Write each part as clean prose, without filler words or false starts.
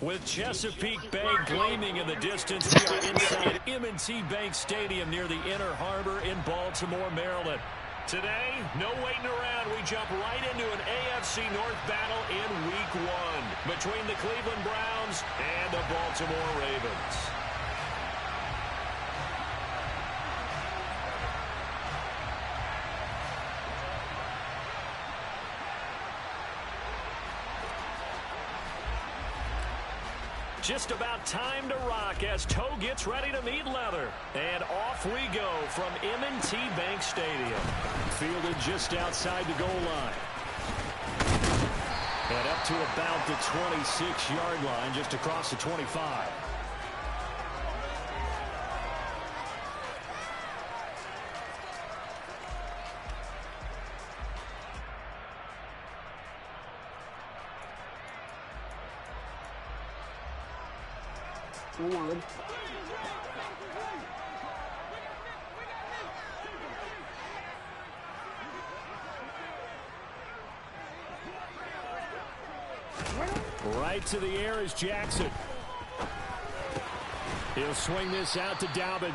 With Chesapeake Bay gleaming in the distance, we are inside M&T Bank Stadium near the Inner Harbor in Baltimore, Maryland. Today, no waiting around. We jump right into an AFC North battle in Week 1 between the Cleveland Browns and the Baltimore Ravens. Just about time to rock as toe gets ready to meet leather. And off we go from M&T Bank Stadium. Fielded just outside the goal line. And up to about the 26-yard line, just across the 25. Right to the air is Jackson. He'll swing this out to Dobbins.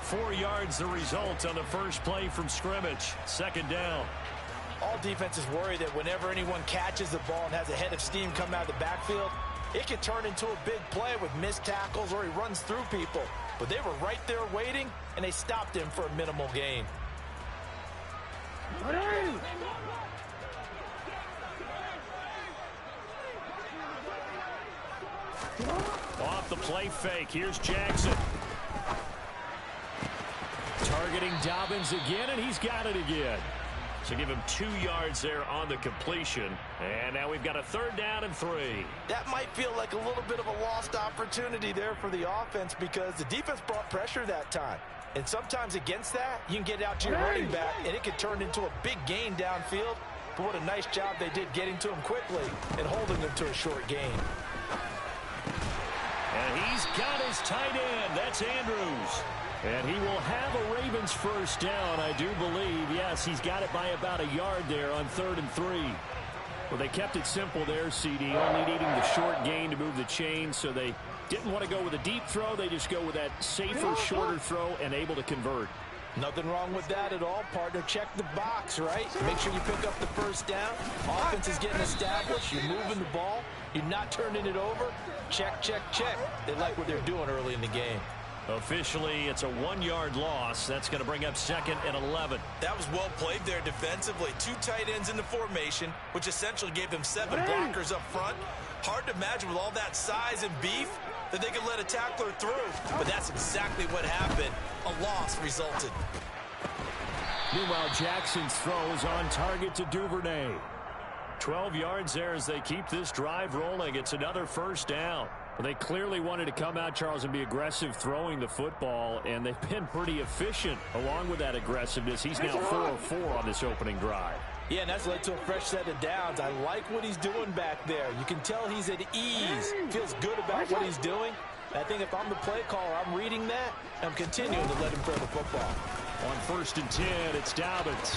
4 yards the result on the first play from scrimmage. Second down. All defenses worry that whenever anyone catches the ball and has a head of steam come out of the backfield, it can turn into a big play with missed tackles or he runs through people. But they were right there waiting, and they stopped him for a minimal gain. Off the play fake, here's Jackson. Targeting Dobbins again, and he's got it again. So give him 2 yards there on the completion. And now we've got a third down and 3. That might feel like a little bit of a lost opportunity there for the offense because the defense brought pressure that time. And sometimes against that, you can get out to your running back, and it can turn into a big gain downfield. But what a nice job they did getting to him quickly and holding him to a short gain. And he's got his tight end. That's Andrews. And he will have a Ravens first down, I do believe. Yes, he's got it by about a yard there on 3rd and 3. Well, they kept it simple there, CD, only needing the short gain to move the chains, so they didn't want to go with a deep throw. They just go with that safer, shorter throw and able to convert. Nothing wrong with that at all, partner. Check the box, right? Make sure you pick up the first down. Offense is getting established. You're moving the ball. You're not turning it over. Check, check, check. They like what they're doing early in the game. Officially, it's a 1-yard loss. That's going to bring up 2nd and 11. That was well played there defensively. 2 tight ends in the formation, which essentially gave them 7 blockers up front. Hard to imagine with all that size and beef that they could let a tackler through. But that's exactly what happened. A loss resulted. Meanwhile, Jackson's throw is on target to Duvernay. 12 yards there as they keep this drive rolling. It's another first down. Well, they clearly wanted to come out, Charles, and be aggressive throwing the football, and they've been pretty efficient along with that aggressiveness. He's now 4 of 4 on this opening drive. Yeah, and that's led to a fresh set of downs. I like what he's doing back there. You can tell he's at ease. Feels good about what he's doing. I think if I'm the play caller, I'm reading that. I'm continuing to let him throw the football. On 1st and 10, it's Dobbins.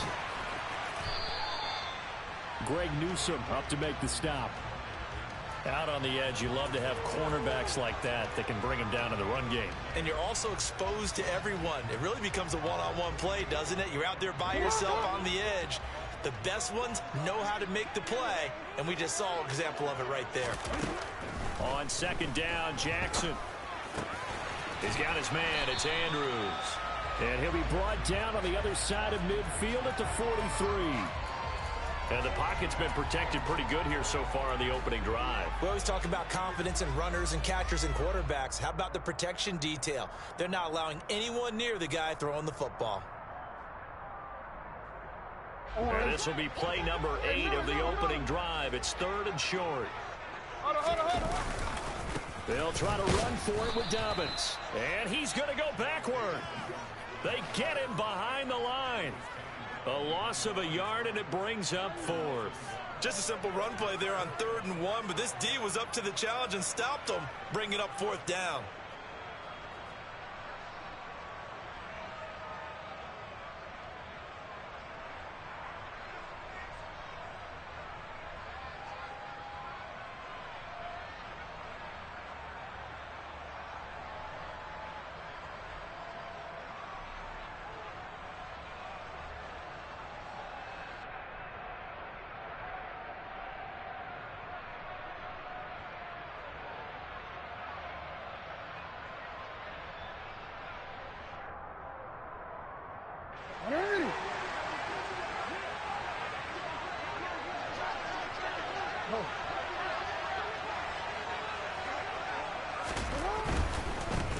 Greg Newsome up to make the stop. Out on the edge, you love to have cornerbacks like that can bring him down in the run game. And you're also exposed to everyone. It really becomes a one-on-one play, doesn't it? You're out there by yourself on the edge. The best ones know how to make the play, and we just saw an example of it right there. On 2nd down, Jackson. He's got his man. It's Andrews. And he'll be brought down on the other side of midfield at the 43. And the pocket's been protected pretty good here so far on the opening drive. We always talk about confidence in runners and catchers and quarterbacks. How about the protection detail? They're not allowing anyone near the guy throwing the football. And this will be play number 8 of the opening drive. It's 3rd and short. They'll try to run for it with Dobbins. And he's going to go backward. They get him behind the line. A loss of a yard, and it brings up 4th. Just a simple run play there on 3rd and 1, but this D was up to the challenge and stopped them, bringing up 4th down.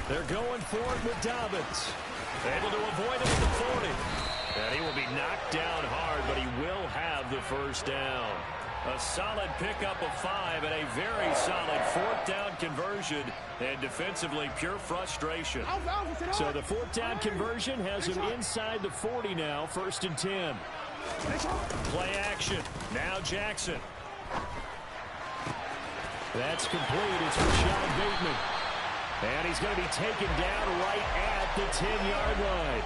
They're going for it with Dobbins. Able to avoid it at the 40. And he will be knocked down hard, but he will have the first down. A solid pickup of 5 and a very solid fourth down conversion. And defensively, pure frustration. So the fourth down conversion has him inside the 40 now, 1st and 10. Play action. Now Jackson. That's complete. It's Rashad Bateman. And he's going to be taken down right at the 10-yard line.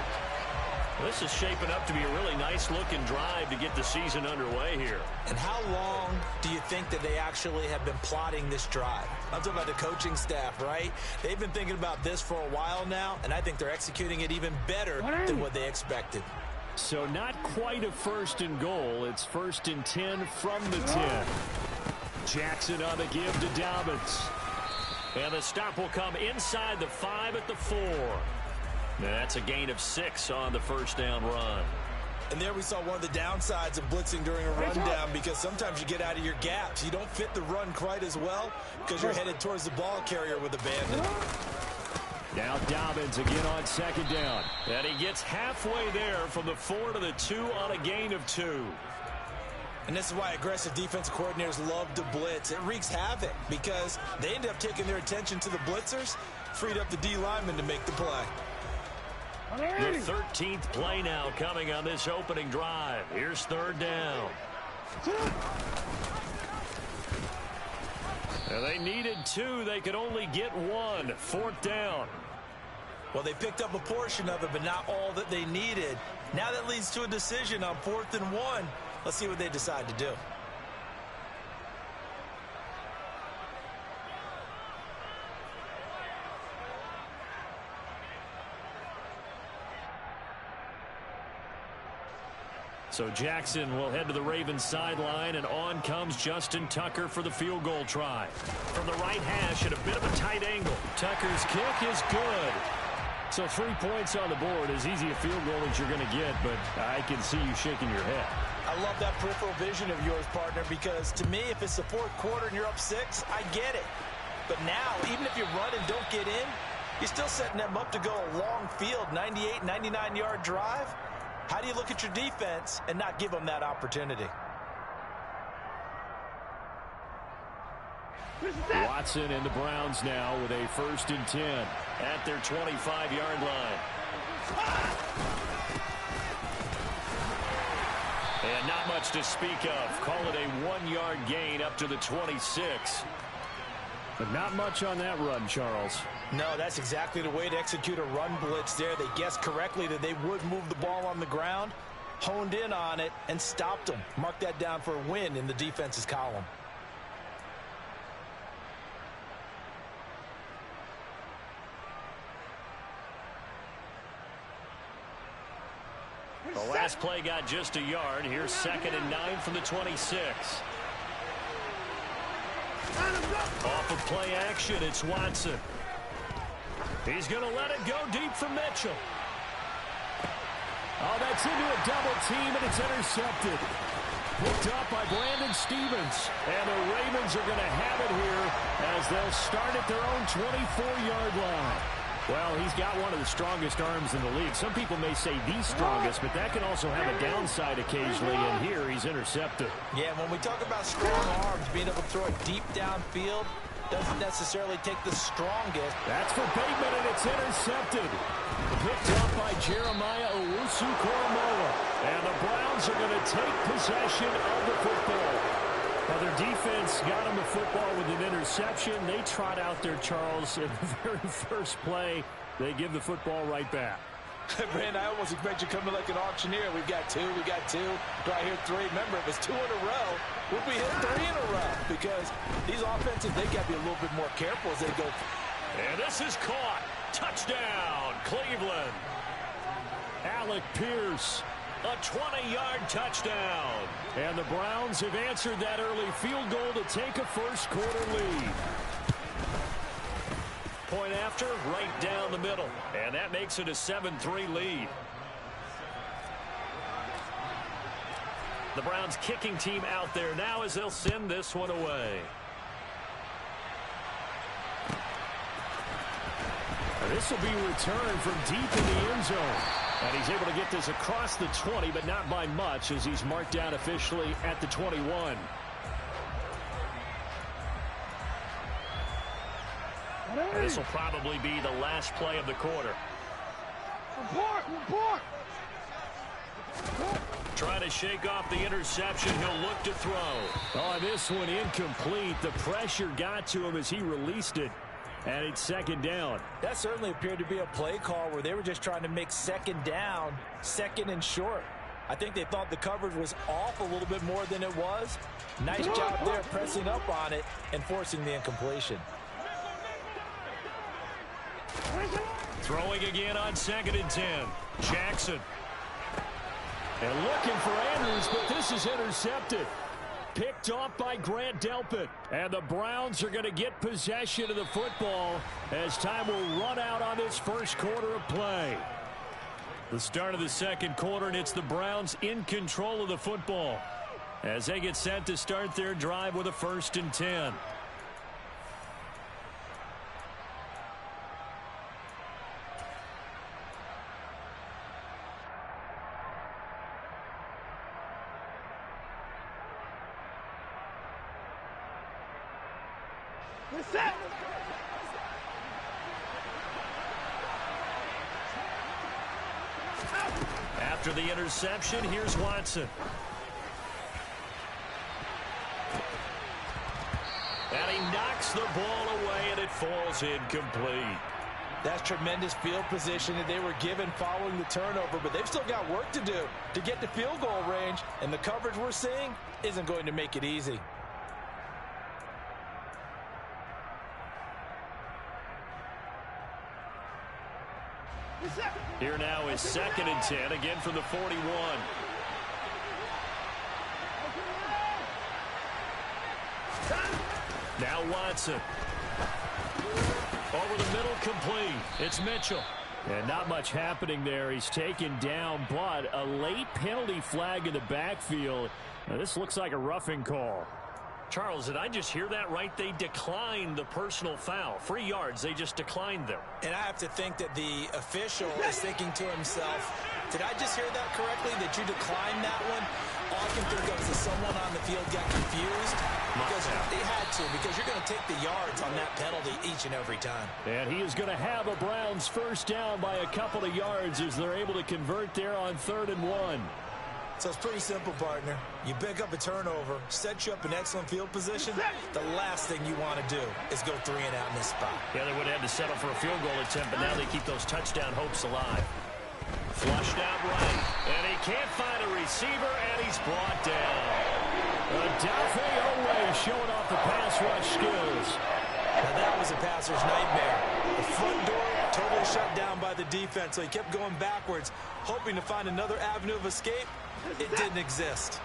This is shaping up to be a really nice-looking drive to get the season underway here. And how long do you think that they actually have been plotting this drive? I'm talking about the coaching staff, right? They've been thinking about this for a while now, and I think they're executing it even better than what they expected. So not quite a 1st and goal. It's 1st and 10 from the 10. Jackson on the give to Dobbins. And the stop will come inside the 5 at the 4. That's a gain of 6 on the first down run. And there we saw one of the downsides of blitzing during a rundown, because sometimes you get out of your gaps. You don't fit the run quite as well because you're headed towards the ball carrier with a bandit. Now Dobbins again on 2nd down. And he gets halfway there from the 4 to the 2 on a gain of 2. And this is why aggressive defensive coordinators love to blitz. It wreaks havoc because they end up taking their attention to the blitzers, freed up the D lineman to make the play. The 13th play now coming on this opening drive. Here's 3rd down. And they needed 2. They could only get 1. 4th down. Well, they picked up a portion of it, but not all that they needed. Now that leads to a decision on 4th and 1. Let's see what they decide to do. So Jackson will head to the Ravens sideline, and on comes Justin Tucker for the field goal try. From the right hash at a bit of a tight angle. Tucker's kick is good. So 3 points on the board, as easy a field goal as you're going to get, but I can see you shaking your head. I love that peripheral vision of yours, partner, because to me, if it's the 4th quarter and you're up 6, I get it. But now, even if you run and don't get in, you're still setting them up to go a long field, 98, 99-yard drive. How do you look at your defense and not give them that opportunity? Watson and the Browns now with a 1st and 10 at their 25-yard line. And not much to speak of. Call it a 1-yard gain up to the 26. But not much on that run, Charles. No, that's exactly the way to execute a run blitz there. They guessed correctly that they would move the ball on the ground, honed in on it, and stopped them. Mark that down for a win in the defense's column. The last play got just a yard. Here's 2nd and 9 from the 26. Off of play action, it's Watson. He's going to let it go deep for Mitchell. Oh, that's into a double team, and it's intercepted. Picked up by Brandon Stevens. And the Ravens are going to have it here as they'll start at their own 24-yard line. Well, he's got one of the strongest arms in the league. Some people may say the strongest, but that can also have a downside occasionally, and here he's intercepted. Yeah, when we talk about strong arms, being able to throw it deep downfield doesn't necessarily take the strongest. That's for Bateman, and it's intercepted. Picked up by Jeremiah Owusu-Koramoah. And the Browns are going to take possession of the football. Well, their defense got them the football with an interception. They trot out there, Charles, in the very first play. They give the football right back. Brand, I almost expect you coming like an auctioneer. We've got 2, we got 2. Do I hear 3? Remember, if it's 2 in a row, we'll be hit 3 in a row because these offenses, they got to be a little bit more careful as they go. And this is caught. Touchdown, Cleveland. Alec Pierce. A 20-yard touchdown. And the Browns have answered that early field goal to take a first-quarter lead. Point after, right down the middle. And that makes it a 7-3 lead. The Browns kicking team out there now as they'll send this one away. This will be returned from deep in the end zone. And he's able to get this across the 20, but not by much as he's marked down officially at the 21. And this will probably be the last play of the quarter. Trying to shake off the interception. He'll look to throw. On this one, incomplete. The pressure got to him as he released it. And it's second down. That certainly appeared to be a play call where they were just trying to make second down, second and short. I think they thought the coverage was off a little bit more than it was. Nice job there pressing up on it and forcing the incompletion. Throwing again on 2nd and 10. Jackson. And looking for Andrews, but this is intercepted. Picked off by Grant Delpit. And the Browns are going to get possession of the football as time will run out on this first quarter of play. The start of the second quarter, and it's the Browns in control of the football as they get set to start their drive with a 1st and 10. After the interception, here's Watson. And he knocks the ball away, and it falls incomplete. That's tremendous field position that they were given following the turnover, but they've still got work to do to get to field goal range, and the coverage we're seeing isn't going to make it easy. Here now is 2nd and 10, again from the 41. Now Watson. Over the middle, complete. It's Mitchell. And not much happening there. He's taken down, but a late penalty flag in the backfield. Now, this looks like a roughing call. Charles, did I just hear that right? They declined the personal foul. 3 yards, they just declined them. And I have to think that the official is thinking to himself, did I just hear that correctly, that you declined that one? All I can think of is that someone on the field got confused. Because they had to, because you're going to take the yards on that penalty each and every time. And he is going to have a Browns first down by a couple of yards as they're able to convert there on 3rd and 1. So it's pretty simple, partner. You pick up a turnover, set you up in excellent field position. The last thing you want to do is go 3 and out in this spot. Yeah, they would have had to settle for a field goal attempt, but now they keep those touchdown hopes alive. Flushed out right, and he can't find a receiver, and he's brought down. Odafe Oweh showing off the pass rush skills. Now that was a passer's nightmare. The front door totally shut down by the defense, so he kept going backwards, hoping to find another avenue of escape. It didn't exist.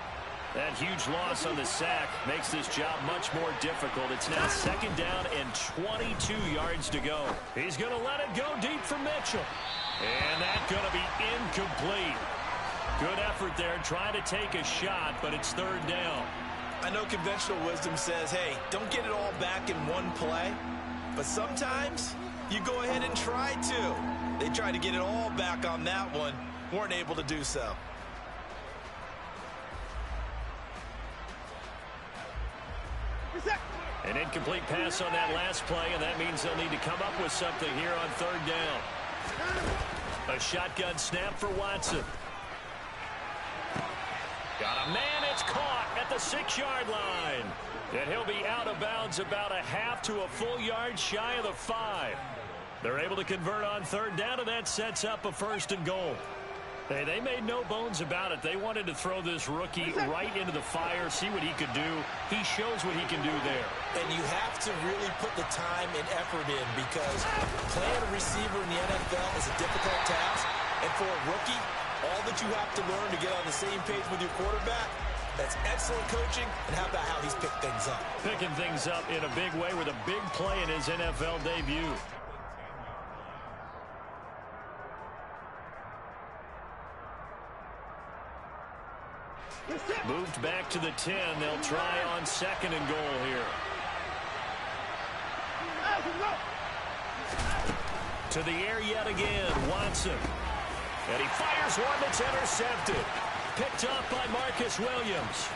That huge loss on the sack makes this job much more difficult. It's now 2nd down and 22 yards to go. He's going to let it go deep for Mitchell. And that's going to be incomplete. Good effort there, trying to take a shot, but it's 3rd down. I know conventional wisdom says, hey, don't get it all back in one play. But sometimes you go ahead and try to. They tried to get it all back on that one, weren't able to do so. An incomplete pass on that last play, and that means they'll need to come up with something here on 3rd down. A shotgun snap for Watson. Got a man, it's caught at the 6-yard line. And he'll be out of bounds about a half to a full yard shy of the 5. They're able to convert on 3rd down, and that sets up a 1st and goal. Hey, they made no bones about it. They wanted to throw this rookie right into the fire, see what he could do. He shows what he can do there. And you have to really put the time and effort in, because playing a receiver in the NFL is a difficult task. And for a rookie, all that you have to learn to get on the same page with your quarterback, that's excellent coaching. And how about how he's picked things up? Picking things up in a big way with a big play in his NFL debut. Moved back to the 10. They'll try on 2nd and goal here. To the air yet again, Watson. And he fires one that's intercepted. Picked up by Marcus Williams.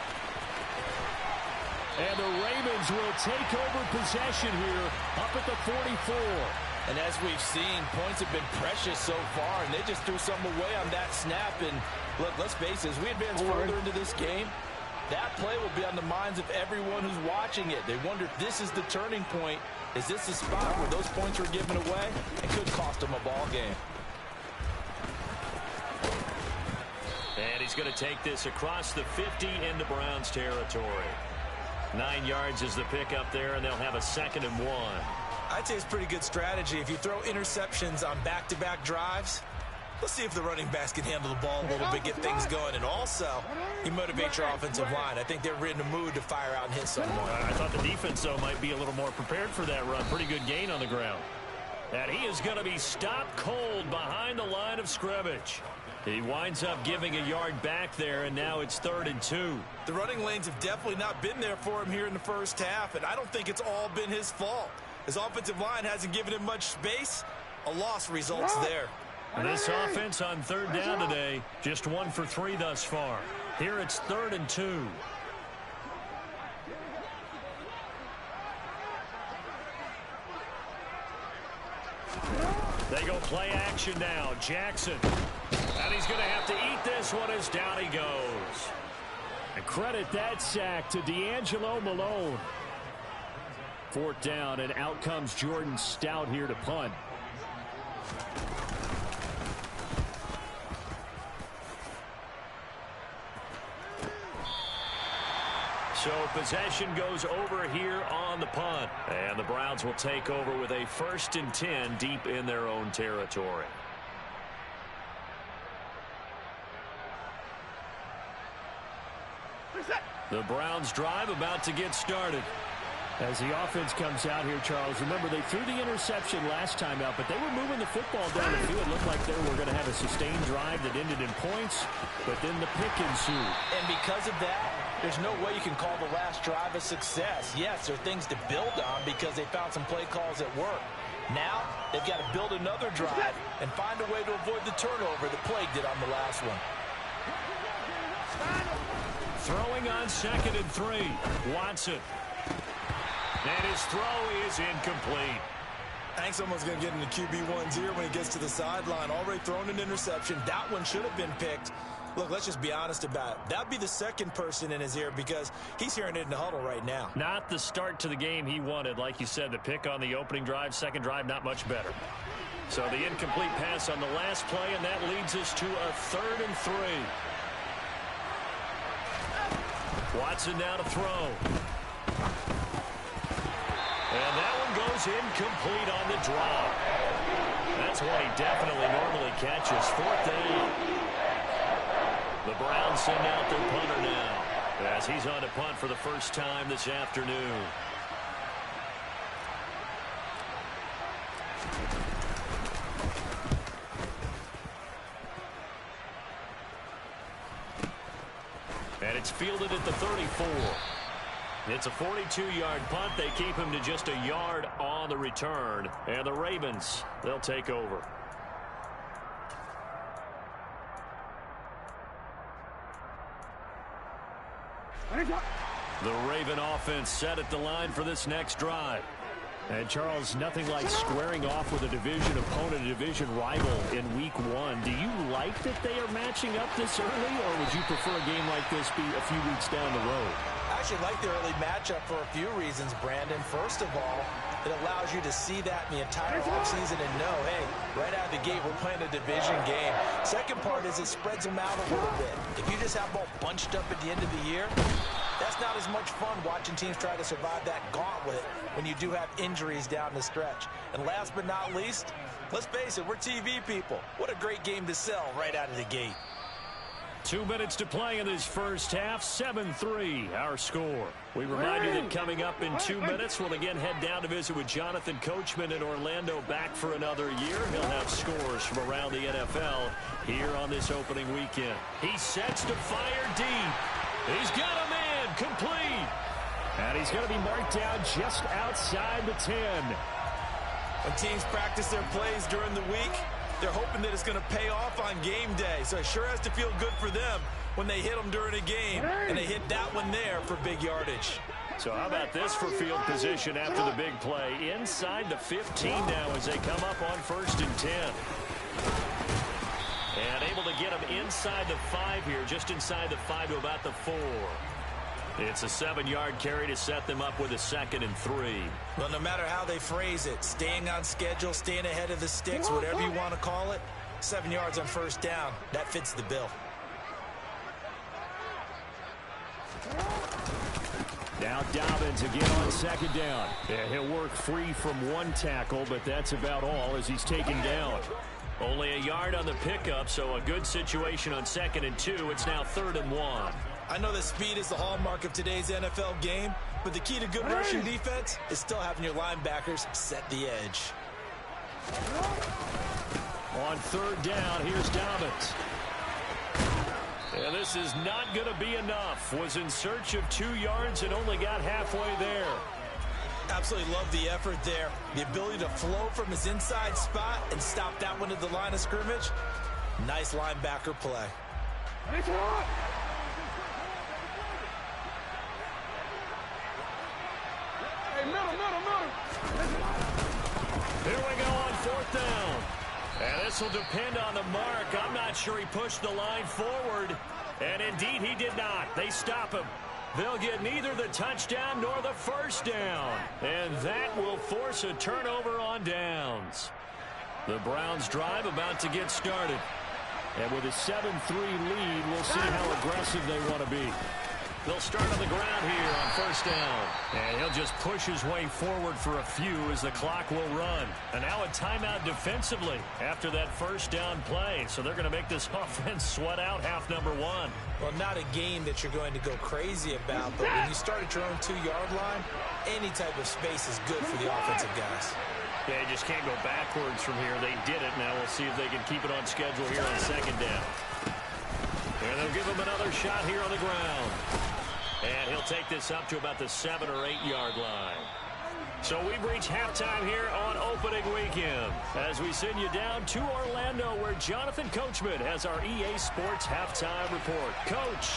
And the Ravens will take over possession here up at the 44. And as we've seen, points have been precious so far, and they just threw some away on that snap. And look, let's face it, as we advance further into this game, that play will be on the minds of everyone who's watching it. They wonder if this is the turning point. Is this the spot where those points were given away? It could cost them a ball game. And he's going to take this across the 50 into Browns territory. 9 yards is the pickup there, and they'll have a 2nd and 1. I'd say it's pretty good strategy. If you throw interceptions on back-to-back drives, let's see if the running backs can handle the ball a little bit, get things going. And also, you motivate your offensive line. I think they're in the mood to fire out and hit someone. I thought the defense, though, might be a little more prepared for that run. Pretty good gain on the ground. And he is going to be stopped cold behind the line of scrimmage. He winds up giving a yard back there, and now it's 3rd and 2. The running lanes have definitely not been there for him here in the first half, and I don't think it's all been his fault. His offensive line hasn't given him much space. A loss results there. And this offense on 3rd down today, just 1 for 3 thus far. Here it's 3rd and 2. They go play action now. Jackson. And he's going to have to eat this one as down he goes. And credit that sack to D'Angelo Malone. 4th down, and out comes Jordan Stout here to punt. So possession goes over here on the punt. And the Browns will take over with a 1st and 10 deep in their own territory. The Browns drive about to get started. As the offense comes out here, Charles, remember they threw the interception last time out, but they were moving the football down the field. It looked like they were going to have a sustained drive that ended in points, but then the pick ensued. And because of that, there's no way you can call the last drive a success. Yes, there are things to build on because they found some play calls that work. Now, they've got to build another drive and find a way to avoid the turnover that plagued it on the last one. Throwing on 2nd and 3. Watson. And his throw is incomplete. I think someone's going to get into QB1's ear when he gets to the sideline. Already thrown an interception. That one should have been picked. Look, let's just be honest about it. That'd be the second person in his ear because he's hearing it in the huddle right now. Not the start to the game he wanted. Like you said, the pick on the opening drive, second drive, not much better. So the incomplete pass on the last play, and that leads us to a 3rd and 3. Watson now to throw. And that one goes incomplete on the drop. That's one he definitely normally catches. 4th down. The Browns send out their punter now as he's on to punt for the first time this afternoon. And it's fielded at the 34. It's a 42-yard punt. They keep him to just a yard on the return. And the Ravens, they'll take over. The Raven offense set at the line for this next drive. And, Charles, nothing like squaring off with a division opponent, a division rival in Week 1. Do you like that they are matching up this early, or would you prefer a game like this be a few weeks down the road? I actually like the early matchup for a few reasons, Brandon. First of all, it allows you to see that in the entire offseason and know, hey, right out of the gate, we're playing a division game. Second part is it spreads them out a little bit. If you just have them all bunched up at the end of the year, that's not as much fun watching teams try to survive that gauntlet when you do have injuries down the stretch. And last but not least, let's face it, we're TV people. What a great game to sell right out of the gate. 2 minutes to play in this first half. 7-3 our score. We remind you that coming up in 2 minutes, we'll again head down to visit with Jonathan Coachman in Orlando, back for another year. He'll have scores from around the NFL here on this opening weekend. He sets to fire deep. He's got him in, complete. And he's going to be marked down just outside the 10. When teams practice their plays during the week, they're hoping that it's going to pay off on game day. So it sure has to feel good for them when they hit them during a game. And they hit that one there for big yardage. So how about this for field position after the big play? Inside the 15 now as they come up on 1st and 10. And able to get them inside the 5 here, just inside the 5 to about the 4. It's a 7-yard carry to set them up with a 2nd and 3. Well, no matter how they phrase it, staying on schedule, staying ahead of the sticks, whatever you want to call it, 7 yards on 1st down, that fits the bill. Now Dobbins again on 2nd down. Yeah, he'll work free from 1 tackle, but that's about all as he's taken down. Only a yard on the pickup, so a good situation on 2nd and 2. It's now 3rd and 1. I know that speed is the hallmark of today's NFL game, but the key to good rushing defense is still having your linebackers set the edge. On 3rd down, here's Dobbins. And this is not going to be enough. Was in search of 2 yards and only got halfway there. Absolutely love the effort there. The ability to flow from his inside spot and stop that one at the line of scrimmage. Nice linebacker play. Here we go on 4th down. And this will depend on the mark. I'm not sure he pushed the line forward. And indeed he did not. They stop him. They'll get neither the touchdown nor the 1st down. And that will force a turnover on downs. The Browns drive about to get started. And with a 7-3 lead, we'll see how aggressive they want to be. They'll start on the ground here on 1st down. And he'll just push his way forward for a few as the clock will run. And now a timeout defensively after that 1st down play. So they're going to make this offense sweat out half number 1. Well, not a game that you're going to go crazy about, but when you start at your own 2-yard line, any type of space is good for the offensive guys. Yeah, you just can't go backwards from here. They did it. Now we'll see if they can keep it on schedule here on 2nd down. And they'll give him another shot here on the ground. And he'll take this up to about the 7- or 8-yard line. So we've reached halftime here on opening weekend as we send you down to Orlando where Jonathan Coachman has our EA Sports halftime report. Coach.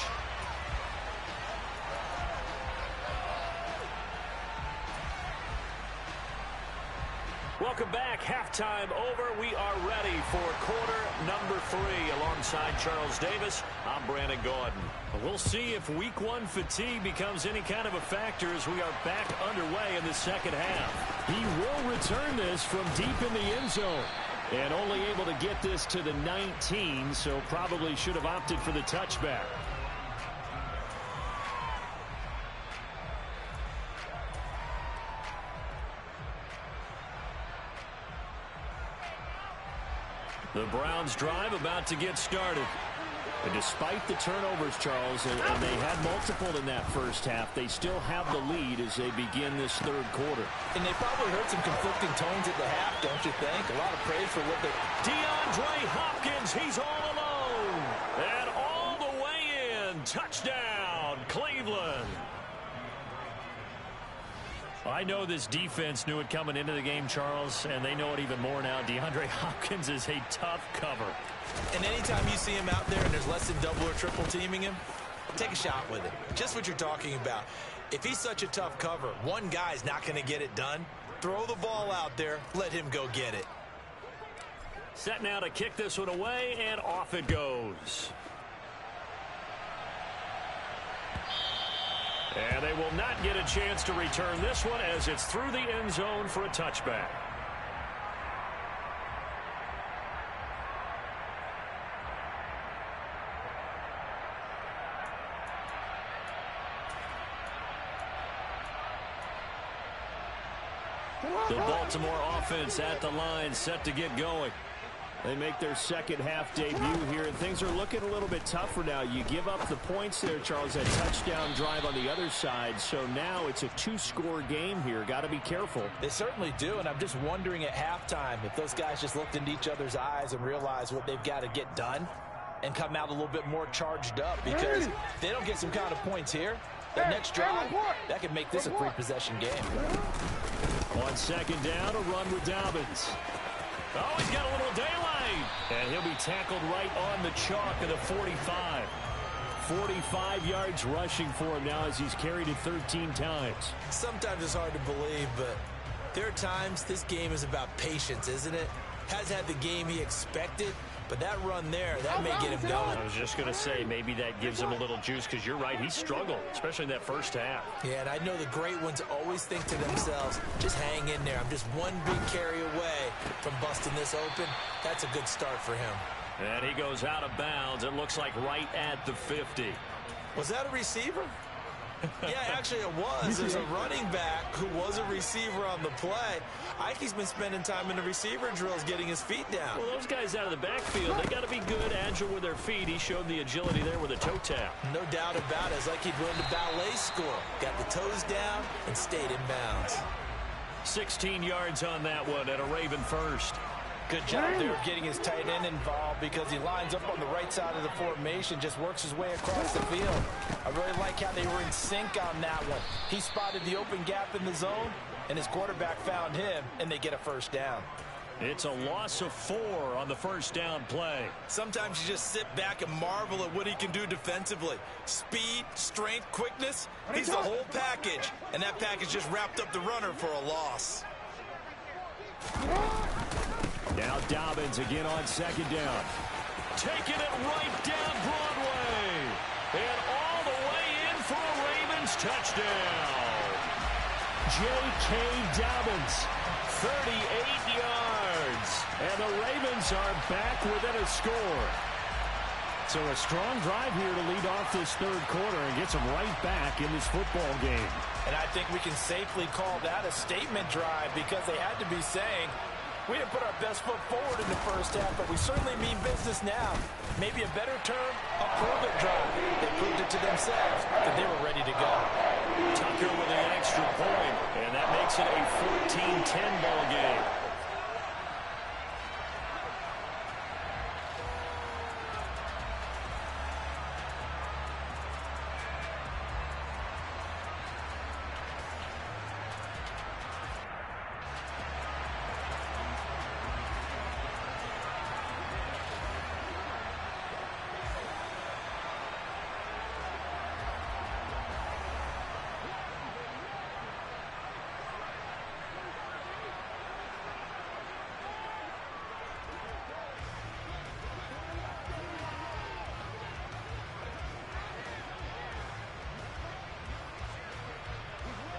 Welcome back. Halftime over. We are ready for quarter number 3 alongside Charles Davis. I'm Brandon Gaudin. We'll see if week 1 fatigue becomes any kind of a factor as we are back underway in the 2nd half. He will return this from deep in the end zone and only able to get this to the 19, so probably should have opted for the touchback. The Browns drive about to get started. And despite the turnovers, Charles, and they had multiple in that 1st half, they still have the lead as they begin this 3rd quarter. And they probably heard some conflicting tones at the half, don't you think? A lot of praise for what they... DeAndre Hopkins, he's all alone. And all the way in. Touchdown, Cleveland. I know this defense knew it coming into the game, Charles, and they know it even more now. DeAndre Hopkins is a tough cover. And anytime you see him out there and there's less than double or triple teaming him, take a shot with it. Just what you're talking about. If he's such a tough cover, one guy's not going to get it done. Throw the ball out there. Let him go get it. Set now to kick this one away, and off it goes. And they will not get a chance to return this one as it's through the end zone for a touchback. The Baltimore offense at the line, set to get going. They make their 2nd half debut here, and things are looking a little bit tougher now. You give up the points there, Charles, that touchdown drive on the other side, so now it's a 2-score game here. Got to be careful. They certainly do, and I'm just wondering at halftime if those guys just looked into each other's eyes and realized what they've got to get done. and come out a little bit more charged up, because if they don't get some kind of points here, that next drive, that could make this a three-possession game. On second down, a run with Dobbins. Oh, he's got a little daylight. And he'll be tackled right on the chalk of the 45. 45 yards rushing for him now as he's carried it 13 times. Sometimes it's hard to believe, but there are times this game is about patience, isn't it? Has had the game he expected, but that run there, that may get him going. I was just going to say, maybe that gives him a little juice, because you're right, he struggled, especially in that first half. Yeah, and I know the great ones always think to themselves, just hang in there. I'm just one big carry away from busting this open. That's a good start for him. And he goes out of bounds. It looks like right at the 50. Was that a receiver? Yeah, actually it was. There's a running back who was a receiver on the play. Ike's been spending time in the receiver drills getting his feet down. Well, those guys out of the backfield, they got to be good, agile with their feet. He showed the agility there with a toe tap. No doubt about it. It's like he'd run to ballet school. Got the toes down and stayed in bounds. 16 yards on that one and a Raven first. Good job there of getting his tight end involved, because he lines up on the right side of the formation, just works his way across the field. I really like how they were in sync on that one. He spotted the open gap in the zone, and his quarterback found him, and they get a first down. It's a loss of 4 on the first down play. Sometimes you just sit back and marvel at what he can do defensively. Speed, strength, quickness, he's the whole package, and that package just wrapped up the runner for a loss. Now Dobbins again on second down. Taking it right down Broadway. And all the way in for a Ravens touchdown. J.K. Dobbins, 38 yards. And the Ravens are back within a score. So a strong drive here to lead off this third quarter and gets them right back in this football game. And I think we can safely call that a statement drive, because they had to be saying, we didn't put our best foot forward in the first half, but we certainly mean business now. Maybe a better term, a prove-it drive. They proved it to themselves that they were ready to go. Tucker with an extra point, and that makes it a 14-10 ball game.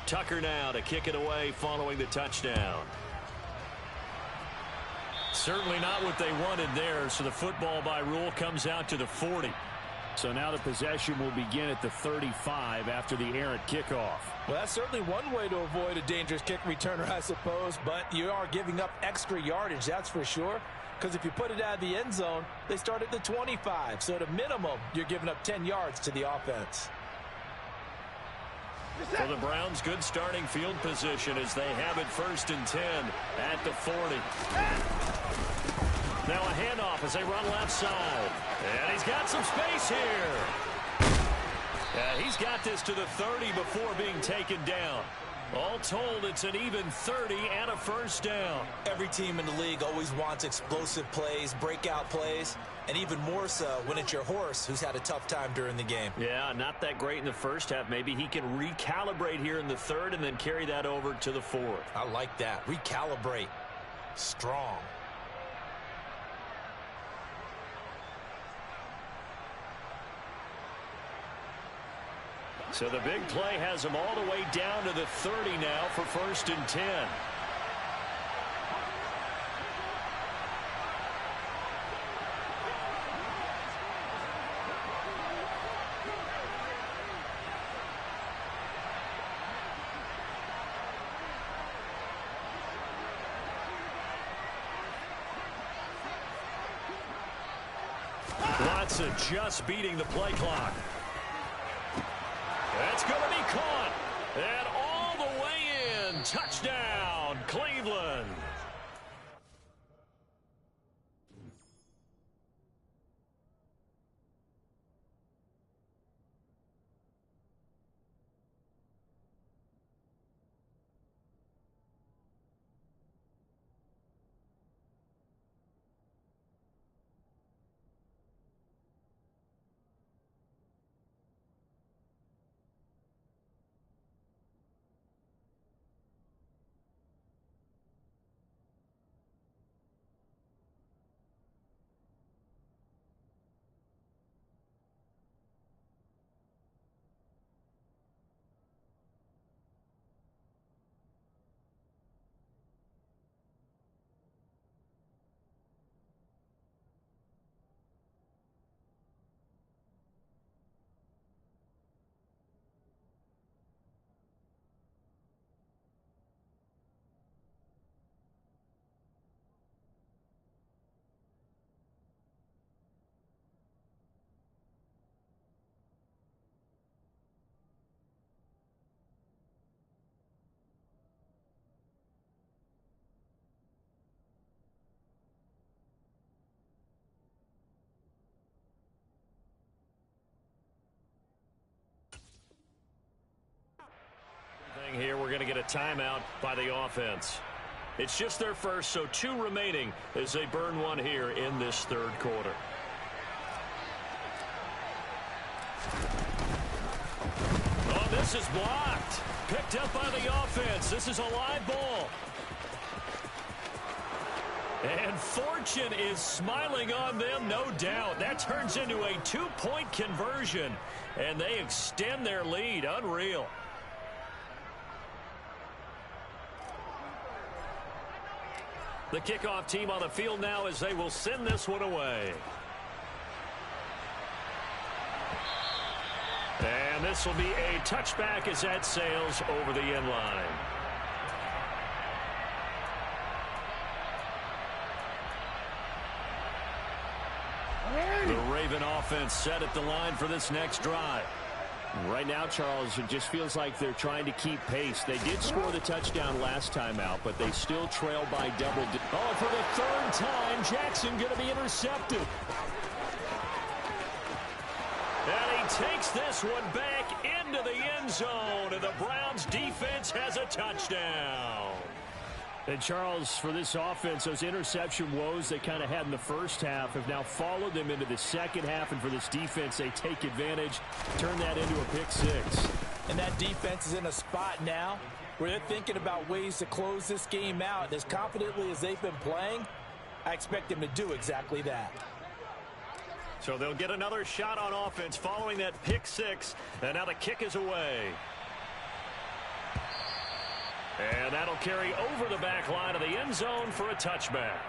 Tucker now to kick it away following the touchdown. Certainly not what they wanted there, so the football by rule comes out to the 40. So now the possession will begin at the 35 after the errant kickoff. Well, that's certainly one way to avoid a dangerous kick returner, I suppose, but you are giving up extra yardage, that's for sure. Because if you put it out of the end zone, they start at the 25. So at a minimum, you're giving up 10 yards to the offense. For the Browns, good starting field position as they have it 1st and 10 at the 40. Now a handoff as they run left side. And he's got some space here. He's got this to the 30 before being taken down. All told, it's an even 30 and a first down. Every team in the league always wants explosive plays, breakout plays, and even more so when it's your horse who's had a tough time during the game. Yeah, not that great in the first half. Maybe he can recalibrate here in the third and then carry that over to the fourth. I like that. Recalibrate. Strong. So the big play has him all the way down to the 30 now for 1st and 10. Watson just beating the play clock. That's going to be caught. And all the way in. Touchdown, Cleveland. Here we're going to get a timeout by the offense. It's just their first, so 2 remaining as they burn one here in this third quarter. Oh, this is blocked. Picked up by the offense. This is a live ball. And fortune is smiling on them, no doubt. That turns into a 2-point conversion, and they extend their lead. Unreal. The kickoff team on the field now as they will send this one away. And this will be a touchback as that sails over the end line. The Raven offense set at the line for this next drive. Right now, Charles, it just feels like they're trying to keep pace. They did score the touchdown last time out, but they still trail by double digits. Oh, for the 3rd time, Jackson going to be intercepted. And he takes this one back into the end zone, and the Browns defense has a touchdown. And, Charles, for this offense, those interception woes they kind of had in the first half have now followed them into the second half. And for this defense, they take advantage, turn that into a pick 6. And that defense is in a spot now where they're thinking about ways to close this game out. As confidently as they've been playing, I expect them to do exactly that. So they'll get another shot on offense following that pick 6. And now the kick is away. And that'll carry over the back line of the end zone for a touchback.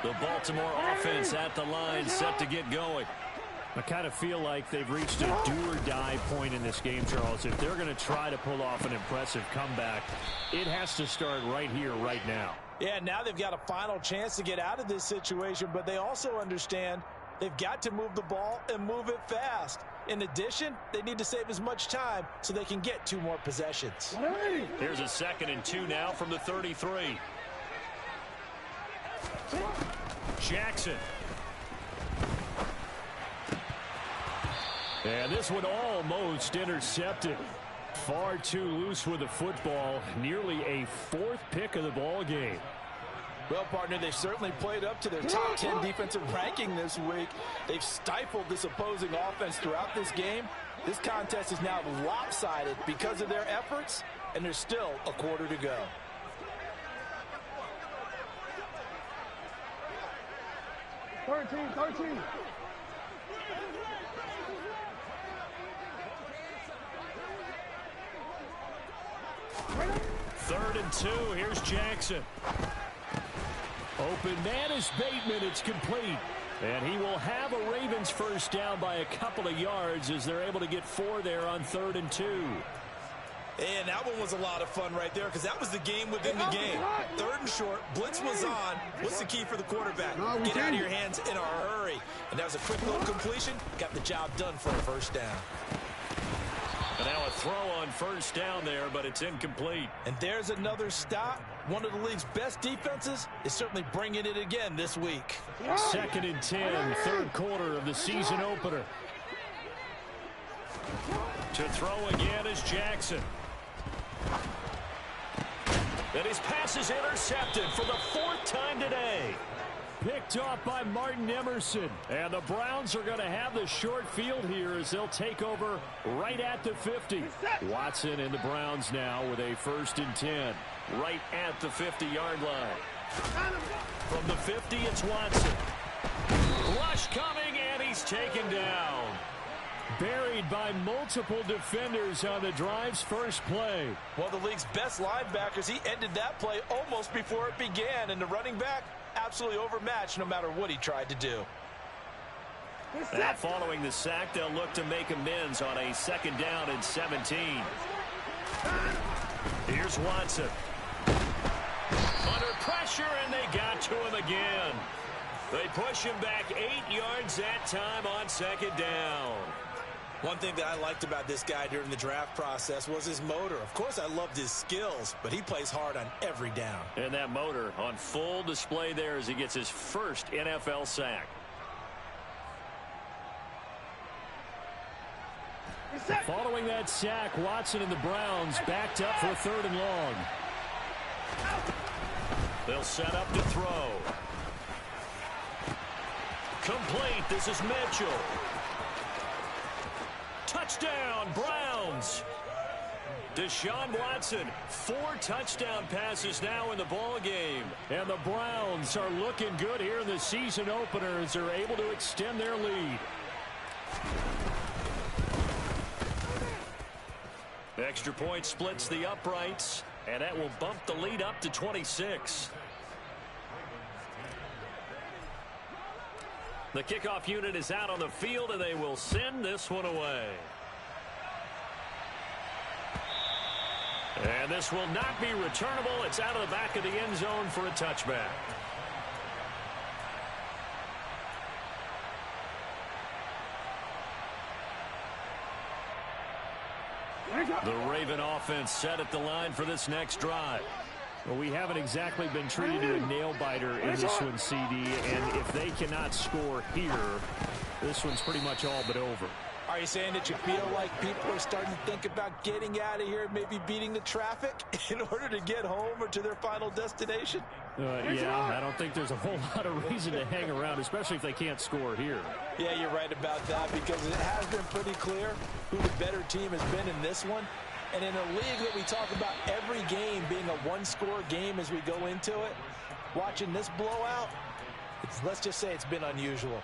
The Baltimore offense at the line, set to get going. I kind of feel like they've reached a do-or-die point in this game, Charles. If they're going to try to pull off an impressive comeback, it has to start right here, right now. Yeah, now they've got a final chance to get out of this situation, but they also understand they've got to move the ball and move it fast. In addition, they need to save as much time so they can get 2 more possessions. Here's a 2nd and 2 now from the 33. Jackson. And this one almost intercepted. Far too loose with the football. Nearly a 4th pick of the ball game. Well, partner, they've certainly played up to their top 10 defensive ranking this week. They've stifled this opposing offense throughout this game. This contest is now lopsided because of their efforts, and there's still a quarter to go. Thirteen. 3rd and 2. Here's Jackson. Open man is Bateman. It's complete. And he will have a Ravens first down by a couple of yards as they're able to get 4 there on 3rd and 2. And that one was a lot of fun right there because that was the game within the game. 3rd and short, blitz was on. What's the key for the quarterback? Get out of your hands in a hurry. And that was a quick little completion. Got the job done for a first down. And now a throw on first down there, but it's incomplete. And there's another stop. One of the league's best defenses is certainly bringing it again this week. 2nd and 10, 3rd quarter of the season opener. To throw again is Jackson. And his pass is intercepted for the 4th time today. Picked off by Martin Emerson. And the Browns are going to have the short field here as they'll take over right at the 50. Watson and the Browns now with a 1st and 10. Right at the 50-yard line. From the 50, it's Watson. Rush coming, and he's taken down. Buried by multiple defenders on the drive's first play. One of the league's best linebackers, he ended that play almost before it began. And the running back, absolutely overmatched no matter what he tried to do. Now following the sack, they'll look to make amends on a 2nd down and 17. Here's Watson. Under pressure, and they got to him again. They push him back 8 yards that time on 2nd down. One thing that I liked about this guy during the draft process was his motor. Of course, I loved his skills, but he plays hard on every down. And that motor on full display there as he gets his first NFL sack. Following that sack, Watson and the Browns backed up for 3rd and long. They'll set up to throw. Complete. This is Mitchell. Touchdown, Browns. Deshaun Watson, 4 touchdown passes now in the ball game. And the Browns are looking good here in the season opener as they're able to extend their lead. Extra point splits the uprights, and that will bump the lead up to 26. The kickoff unit is out on the field, and they will send this one away. And this will not be returnable. It's out of the back of the end zone for a touchback. The Raven offense set at the line for this next drive. Well, we haven't exactly been treated to a nail-biter in this one, CD, and if they cannot score here, this one's pretty much all but over. Are you saying that you feel like people are starting to think about getting out of here, maybe beating the traffic in order to get home or to their final destination? Yeah, I don't think there's a whole lot of reason to hang around, especially if they can't score here. Yeah, you're right about that, because it has been pretty clear who the better team has been in this one. And in a league that we talk about every game being a one-score game as we go into it, watching this blowout, let's just say it's been unusual.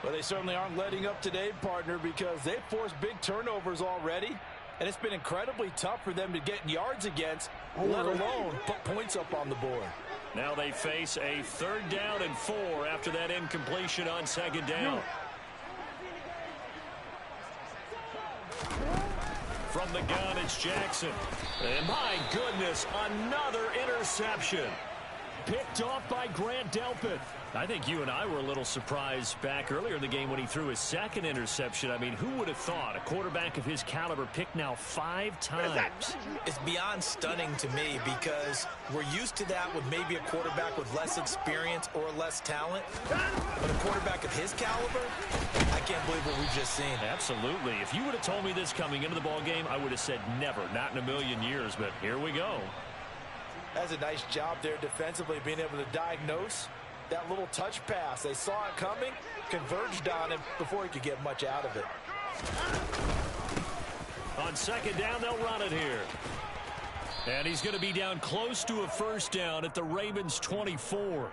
Well, they certainly aren't letting up today, partner, because they've forced big turnovers already, and it's been incredibly tough for them to get yards against, let alone put points up on the board. Now they face a 3rd down and 4 after that incompletion on 2nd down. From the gun, it's Jackson. And my goodness, another interception. Picked off by Grant Delpit. I think you and I were a little surprised back earlier in the game when he threw his 2nd interception. I mean, who would have thought a quarterback of his caliber picked now 5 times? It's beyond stunning to me, because we're used to that with maybe a quarterback with less experience or less talent. But a quarterback of his caliber, I can't believe what we've just seen. Absolutely. If you would have told me this coming into the ball game, I would have said never, not in a million years. But here we go. That's a nice job there defensively, being able to diagnose that little touch pass. They saw it coming, converged on him before he could get much out of it. On 2nd down, they'll run it here. And he's going to be down close to a 1st down at the Ravens' 24.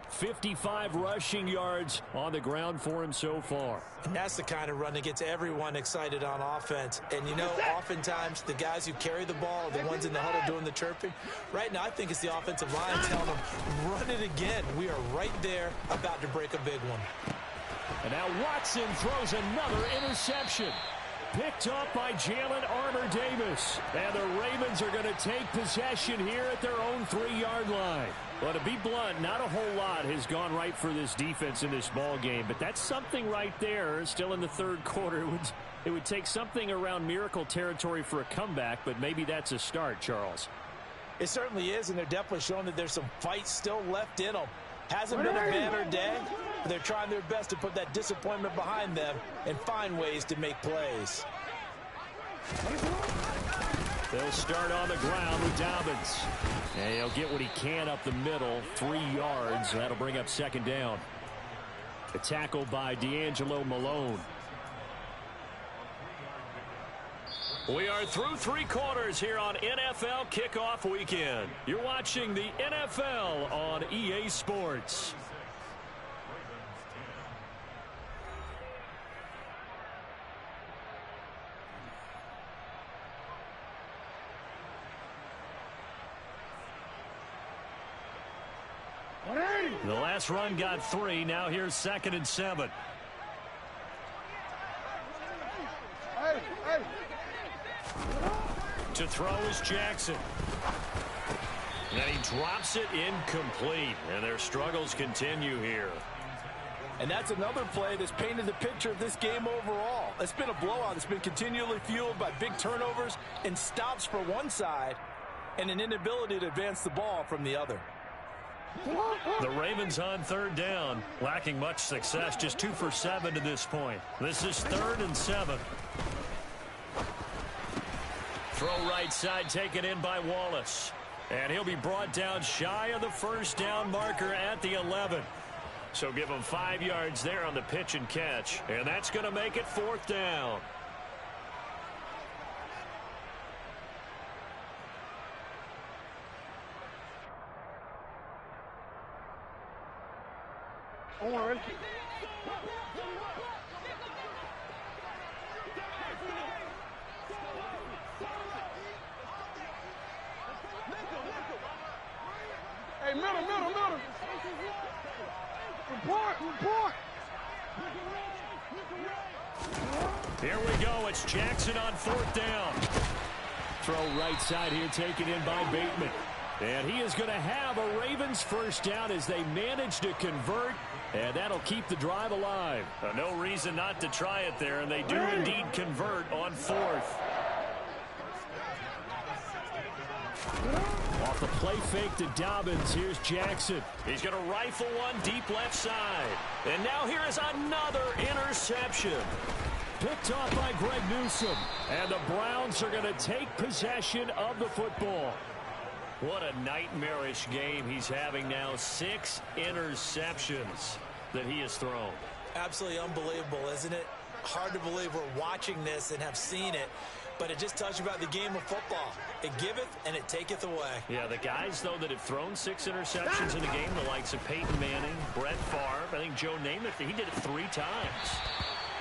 55 rushing yards on the ground for him so far. And that's the kind of run that gets everyone excited on offense. And, you know, oftentimes the guys who carry the ball are the ones in the huddle doing the chirping. Right now, I think it's the offensive line telling them, run it again. We are right there about to break a big one. And now Watson throws another interception. Picked up by Jalen Armour-Davis. And the Ravens are going to take possession here at their own 3-yard line. Well, to be blunt, not a whole lot has gone right for this defense in this ball game, but that's something right there. Still in the 3rd quarter. It would take something around miracle territory for a comeback, but maybe that's a start, Charles. It certainly is, and they're definitely showing that there's some fight still left in them. Hasn't been a banner day, but they're trying their best to put that disappointment behind them and find ways to make plays. They'll start on the ground with Dobbins. And he'll get what he can up the middle, 3 yards. That'll bring up 2nd down. A tackle by D'Angelo Malone. We are through 3 quarters here on NFL Kickoff Weekend. You're watching the NFL on EA Sports. The last run got 3. Now here's 2nd and 7. To throw is Jackson. And he drops it incomplete. And their struggles continue here. And that's another play that's painted the picture of this game overall. It's been a blowout. It's been continually fueled by big turnovers and stops for one side and an inability to advance the ball from the other. The Ravens on 3rd down, lacking much success, just 2 for 7 to this point. This is 3rd and 7. Throw right side taken in by Wallace. And he'll be brought down shy of the first down marker at the 11. So give him 5 yards there on the pitch and catch. And that's going to make it 4th down. Hey, middle. Report. Here we go. It's Jackson on 4th down. Throw right side here taken in by Bateman. And he is going to have a Ravens first down as they manage to convert. And that'll keep the drive alive. No reason not to try it there. And they do indeed convert on 4th. Off the play fake to Dobbins. Here's Jackson. He's going to rifle one deep left side. And now here is another interception. Picked off by Greg Newsome. And the Browns are going to take possession of the football. What a nightmarish game he's having now. 6 interceptions that he has thrown. Absolutely unbelievable, isn't it? Hard to believe we're watching this and have seen it. But it just tells you about the game of football. It giveth and it taketh away. Yeah, the guys, though, that have thrown 6 interceptions in a game, the likes of Peyton Manning, Brett Favre, I think Joe Namath, he did it 3 times.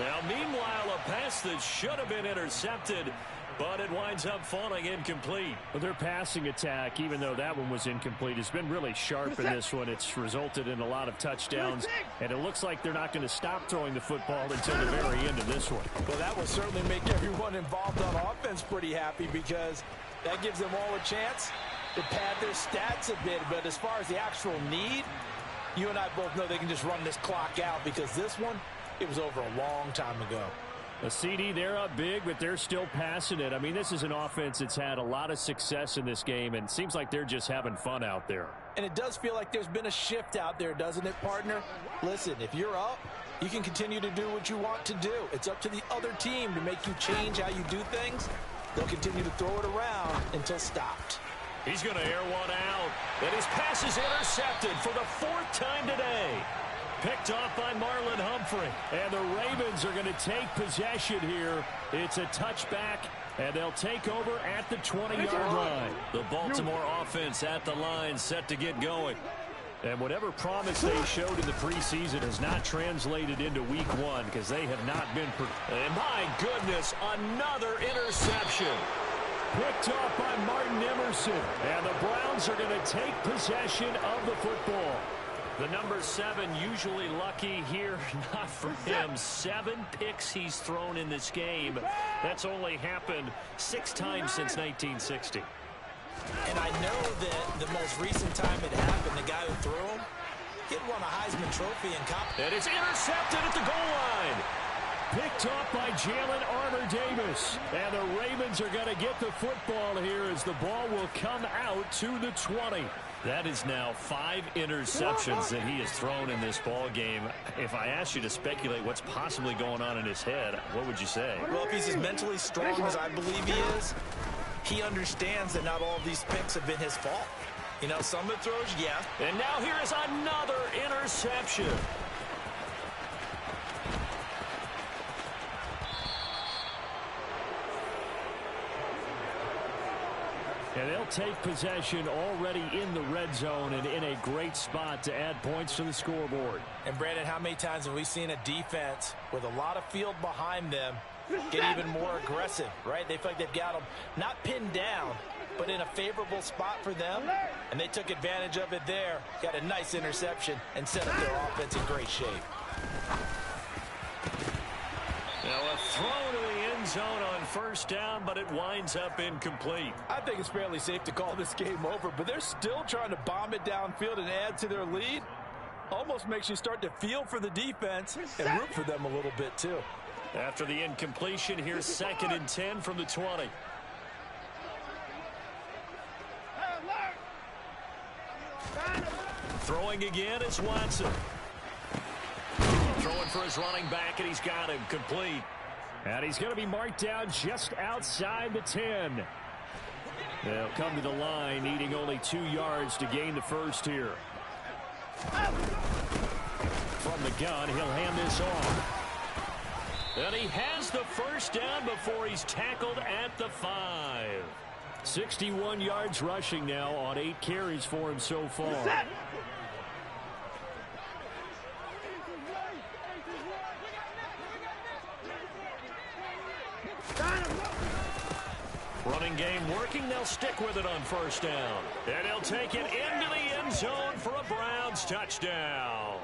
Now, meanwhile, a pass that should have been intercepted, but it winds up falling incomplete. Well, their passing attack, even though that one was incomplete, has been really sharp in this one. It's resulted in a lot of touchdowns, and it looks like they're not going to stop throwing the football until the very end of this one. Well, that will certainly make everyone involved on offense pretty happy because that gives them all a chance to pad their stats a bit. But as far as the actual need, you and I both know they can just run this clock out because this one, it was over a long time ago. A CD, they're up big, but they're still passing it. I mean, this is an offense that's had a lot of success in this game, and it seems like they're just having fun out there. And it does feel like there's been a shift out there, doesn't it, partner? Listen, if you're up, you can continue to do what you want to do. It's up to the other team to make you change how you do things. They'll continue to throw it around until stopped. He's going to air one out. And his pass is intercepted for the 4th time today. Picked off by Marlon Humphrey. And the Ravens are going to take possession here. It's a touchback, and they'll take over at the 20-yard line. The Baltimore offense at the line, set to get going. And whatever promise they showed in the preseason has not translated into week 1 because they have not been. And my goodness, another interception. Picked off by Martin Emerson. And the Browns are going to take possession of the football. The number 7 usually lucky here, not for him. 7 picks he's thrown in this game. That's only happened 6 times since 1960. And I know that the most recent time it happened, the guy who threw him, he had won a Heisman Trophy in college. And it's intercepted at the goal line. Picked off by Jalen Armour-Davis. And the Ravens are going to get the football here as the ball will come out to the 20. That is now 5 interceptions that he has thrown in this ball game. If I asked you to speculate what's possibly going on in his head, what would you say? Well, if he's as mentally strong as I believe he is, he understands that not all of these picks have been his fault. You know, some of the throws, yeah. And now here is another interception. And they'll take possession already in the red zone and in a great spot to add points to the scoreboard. And, Brandon, how many times have we seen a defense with a lot of field behind them get even more aggressive, right? They feel like they've got them not pinned down, but in a favorable spot for them, and they took advantage of it there. Got a nice interception and set up their offense in great shape. Now a throw to the end zone on first down, but it winds up incomplete. I think it's fairly safe to call this game over, but they're still trying to bomb it downfield and add to their lead. Almost makes you start to feel for the defense and root for them a little bit too. After the incompletion, here's 2nd and 10 from the 20. Throwing again is Watson. Throwing for his running back, and he's got him complete. And he's going to be marked down just outside the 10. They'll come to the line, needing only 2 yards to gain the first here. From the gun, he'll hand this off. And he has the first down before he's tackled at the 5. 61 yards rushing now on 8 carries for him so far. Running game working. They'll stick with it on first down. And he'll take it into the end zone for a Browns touchdown.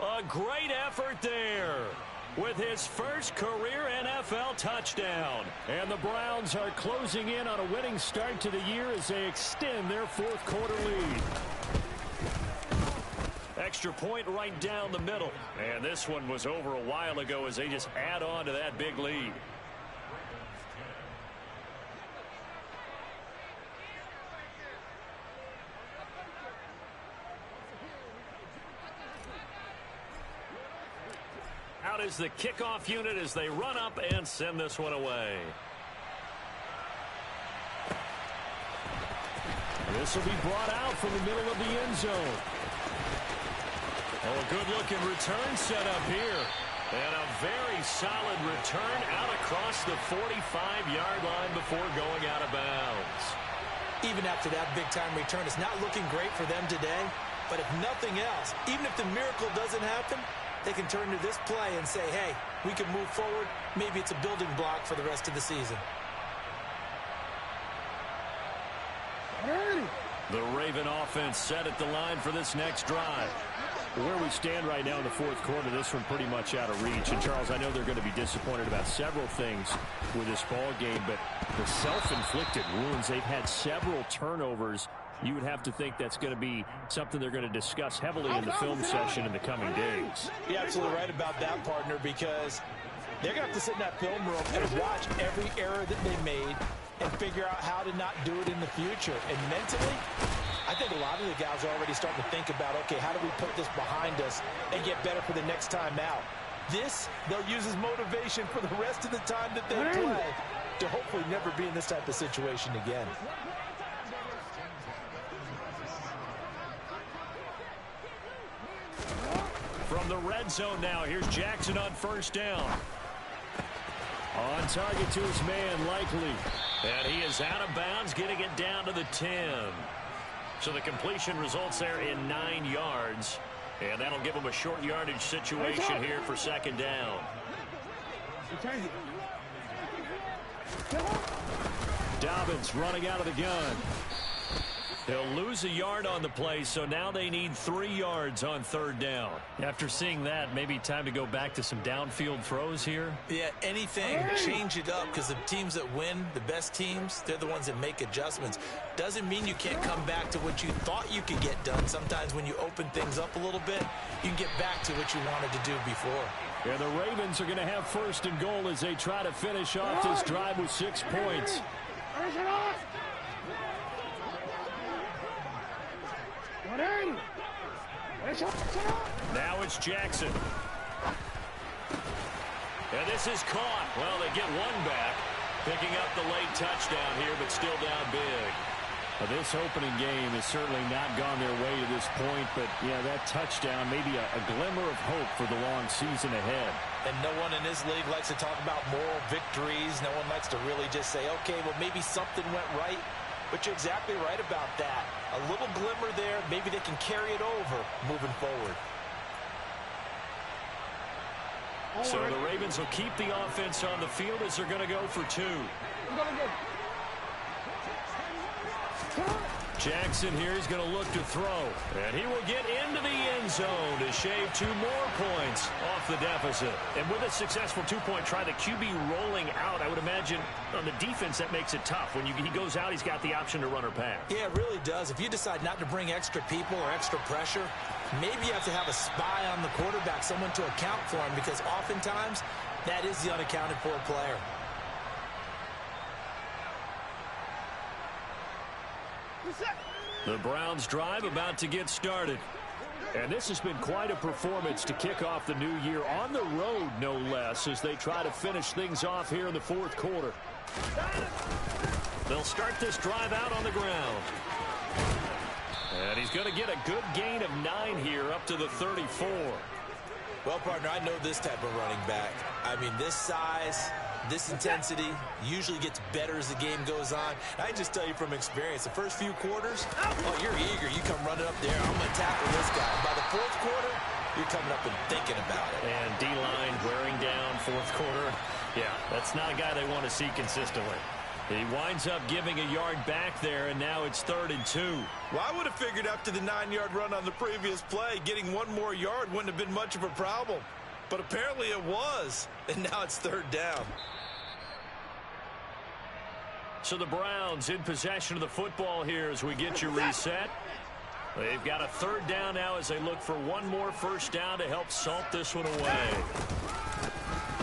A great effort there with his first career NFL touchdown. And the Browns are closing in on a winning start to the year as they extend their 4th quarter lead. Extra point right down the middle. And this one was over a while ago as they just add on to that big lead. Out is the kickoff unit as they run up and send this one away. This will be brought out from the middle of the end zone. Oh, a good-looking return set up here. And a very solid return out across the 45-yard line before going out of bounds. Even after that big-time return, it's not looking great for them today. But if nothing else, even if the miracle doesn't happen, they can turn to this play and say, hey, we can move forward. Maybe it's a building block for the rest of the season. The Raven offense set at the line for this next drive. Where we stand right now in the 4th quarter, this one pretty much out of reach. And, Charles, I know they're going to be disappointed about several things with this ball game, but the self-inflicted wounds, they've had several turnovers. You would have to think that's going to be something they're going to discuss heavily in the film session in the coming days. You're absolutely right about that, partner, because they're going to have to sit in that film room and watch every error that they made and figure out how to not do it in the future. And mentally, I think a lot of the guys are already starting to think about, okay, how do we put this behind us and get better for the next time out? This, they'll use as motivation for the rest of the time that they play to hopefully never be in this type of situation again. From the red zone now, here's Jackson on first down. On target to his man, Likely. And he is out of bounds, getting it down to the 10. So the completion results there in 9 yards. And that'll give him a short yardage situation here for second down. Dobbins running out of the gun. He'll lose a yard on the play, so now they need 3 yards on third down. After seeing that, maybe time to go back to some downfield throws here. Yeah, anything. Change it up, because the teams that win, the best teams, they're the ones that make adjustments. Doesn't mean you can't come back to what you thought you could get done. Sometimes when you open things up a little bit, you can get back to what you wanted to do before. Yeah, the Ravens are going to have first and goal as they try to finish off this drive with 6 points. Now it's Jackson. And this is caught. Well, they get one back, picking up the late touchdown here, but still down big. Well, this opening game has certainly not gone their way to this point, but, yeah, that touchdown, maybe a glimmer of hope for the long season ahead. And no one in this league likes to talk about moral victories. No one likes to really just say, okay, well, maybe something went right. But you're exactly right about that. A little glimmer there. Maybe they can carry it over moving forward. So the Ravens will keep the offense on the field as they're going to go for 2. Jackson here is going to look to throw. And he will get into the end zone to shave 2 more points off the deficit. And with a successful 2-point try, the QB rolling out, I would imagine on the defense that makes it tough. When he goes out, he's got the option to run or pass. Yeah, it really does. If you decide not to bring extra people or extra pressure, maybe you have to have a spy on the quarterback, someone to account for him, because oftentimes that is the unaccounted for player. The Browns drive about to get started. And this has been quite a performance to kick off the new year on the road, no less, as they try to finish things off here in the fourth quarter. They'll start this drive out on the ground. And he's going to get a good gain of 9 here up to the 34. Well, partner, I know this type of running back. I mean, this size, this intensity usually gets better as the game goes on. I just tell you from experience, the first few quarters, oh, you're eager. You come running up there. I'm going to tackle this guy. By the fourth quarter, you're coming up and thinking about it. And D-line wearing down fourth quarter. Yeah, that's not a guy they want to see consistently. He winds up giving a yard back there, and now it's 3rd and 2. Well, I would have figured after the 9-yard run on the previous play, getting one more yard wouldn't have been much of a problem. But apparently it was, and now it's 3rd down. So the Browns in possession of the football here as we get you reset. They've got a 3rd down now as they look for one more first down to help salt this one away.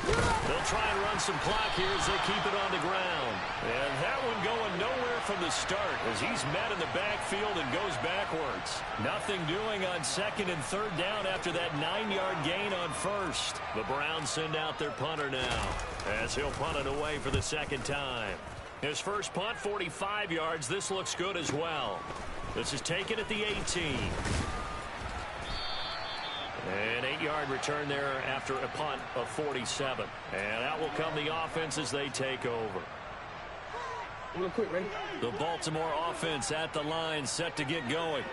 They'll try and run some clock here as they keep it on the ground. And that one going nowhere from the start as he's met in the backfield and goes backwards. Nothing doing on 2nd and 3rd down after that 9-yard gain on 1st. The Browns send out their punter now as he'll punt it away for the 2nd time. His first punt, 45 yards. This looks good as well. This is taken at the 18. An 8-yard return there after a punt of 47. And out will come the offense as they take over. Real quick, ready? The Baltimore offense at the line, set to get going.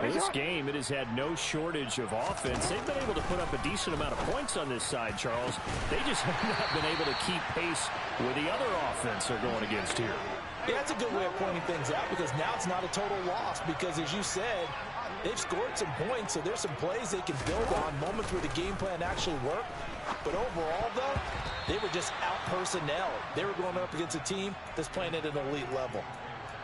This game, it has had no shortage of offense. They've been able to put up a decent amount of points on this side, Charles. They just have not been able to keep pace with the other offense they're going against here. Yeah, that's a good way of pointing things out because now it's not a total loss because, as you said, they've scored some points, so there's some plays they can build on, moments where the game plan actually worked. But overall, though, they were just out-personnel. They were going up against a team that's playing at an elite level.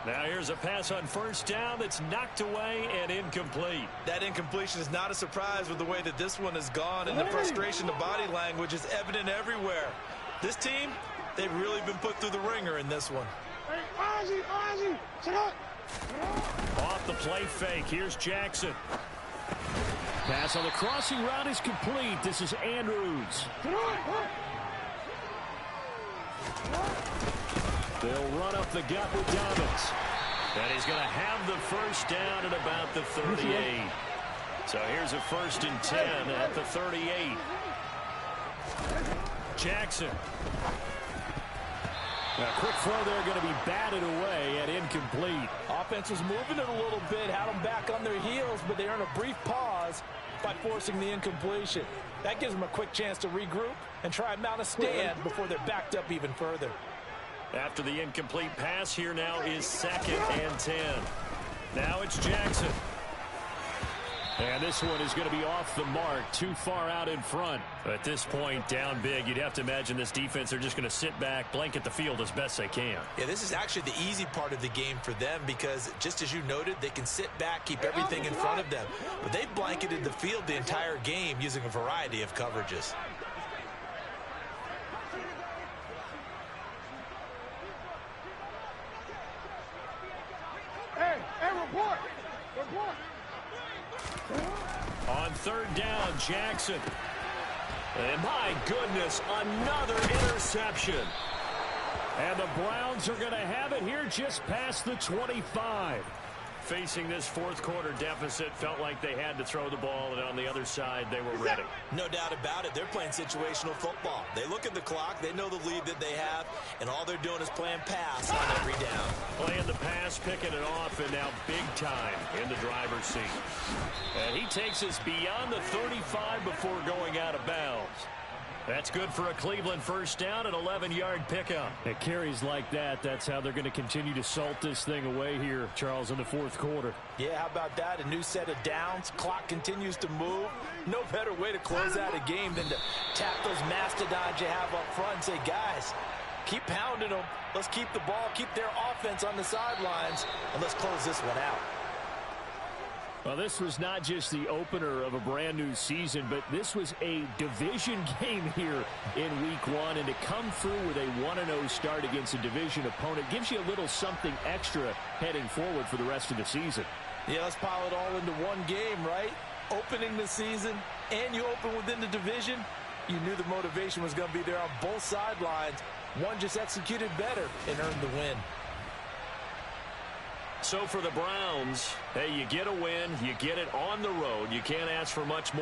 Now here's a pass on first down that's knocked away and incomplete. That incompletion is not a surprise with the way that this one has gone, and the frustration of body language is evident everywhere. This team, they've really been put through the ringer in this one. Hey, Ozzy, sit up. Off the play fake, here's Jackson. Pass on the crossing route is complete. This is Andrews. They'll run up the gut with Dobbins. And he's going to have the first down at about the 38. So here's a 1st and 10 at the 38. Jackson. A quick throw there going to be batted away and incomplete. Offense was moving it a little bit, had them back on their heels, but they earned a brief pause by forcing the incompletion. That gives them a quick chance to regroup and try and mount a stand before they're backed up even further. After the incomplete pass, here now is 2nd and 10. Now it's Jackson. And this one is going to be off the mark, too far out in front. At this point, down big, you'd have to imagine this defense, they're just going to sit back, blanket the field as best they can. Yeah, this is actually the easy part of the game for them because, just as you noted, they can sit back, keep everything in front of them. But they've blanketed the field the entire game using a variety of coverages. Hey, report. On 3rd down, Jackson. And my goodness, another interception. And the Browns are going to have it here just past the 25. Facing this fourth quarter deficit, felt like they had to throw the ball, and on the other side, they were ready. No doubt about it. They're playing situational football. They look at the clock, they know the lead that they have, and all they're doing is playing pass on every down. Playing the pass, picking it off, and now big time in the driver's seat. And he takes us beyond the 35 before going out of bounds. That's good for a Cleveland first down, an 11-yard pickup. At carries like that, that's how they're going to continue to salt this thing away here, Charles, in the fourth quarter. Yeah, how about that? A new set of downs. Clock continues to move. No better way to close out a game than to tap those mastodons you have up front and say, guys, keep pounding them. Let's keep the ball, keep their offense on the sidelines, and let's close this one out. Well, this was not just the opener of a brand new season, but this was a division game here in week 1. And to come through with a 1-0 start against a division opponent gives you a little something extra heading forward for the rest of the season. Yeah, let's pile it all into one game, right? opening the season and you open within the division, you knew the motivation was going to be there on both sidelines. One just executed better and earned the win. So for the Browns, hey, you get a win, you get it on the road. You can't ask for much more.